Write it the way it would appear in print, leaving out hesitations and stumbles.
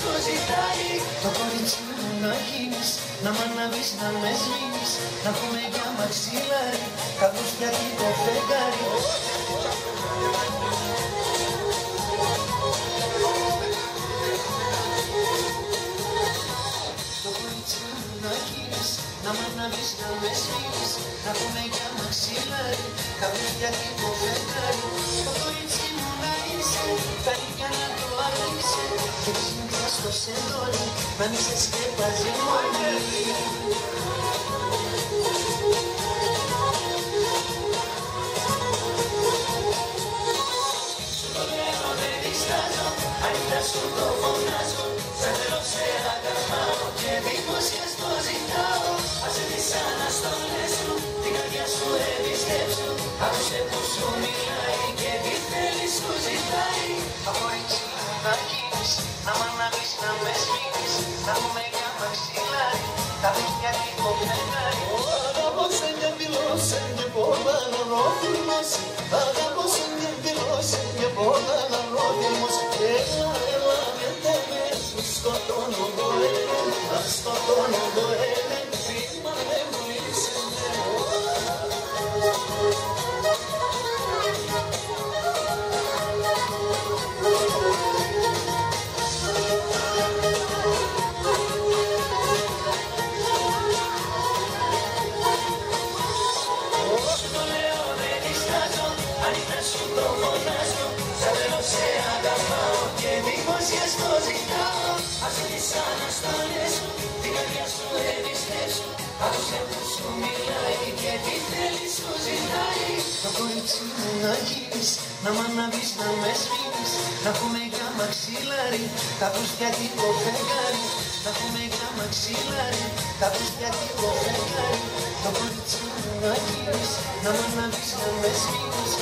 σου ζητάει. Το κορίτσι μου να γίνεις, να μ' αναβείς, να με σβήνεις, να πούμε για μαξιλάρι, κάπως γιατί το φεγγάρι. Το κορίτσι μου να γίνεις, να μ' αναβείς, να με σβήνεις, να πούμε για μαξιλάρι, κάπως γιατί το φεγγάρι. Το κορίτσι μου να είσαι, τα ίδια να το αλήξε, και ξύπνια στο σεντόνι, να μη σε σκέπαζε μόνη. Σου το λέω δεν διστάζω, ανοιχτά σου το φωνάζω, σαν θέλω σε αγαπάω και δημόσια στο ζητάω. Άσε τις αναστολές σου, την καρδιά σου εμπιστέψου, άκουσε που σου μιλάει και τι θέλει σου ζητάει. Από έτσι να γίνεις, να μ' αναβείς, να με σβήνεις, να πούμε για μαξιλάρι, τα δίχτυα και το φεγγάρι. Αγαπώσε και δηλώσε και πολλά να ρόφιμος, αγαπώσε και δηλώσε και πολλά να ρόφιμος. Έλα, έλα, με τέμες, σκοτώνω το έλε, σκοτώνω το έλε, βήμα δεν μου είσαι στο ζητάω. Άσε τις αναστολές σου, την καρδιά σου εμπιστέψου, άκουσε που σου μιλάει και τι θέλει σου ζητάει. Το κορίτσι μου να γίνεις, να μ' αναβείς, να με σβήνεις, να πούμε για μαξιλάρι, κάπως γιατί το φεγγάρι, να πούμε για μαξιλάρι, κάπως γιατί το φεγγάρι. Το κορίτσι μου να γίνεις, να μ' αναβείς, να με σβήνεις.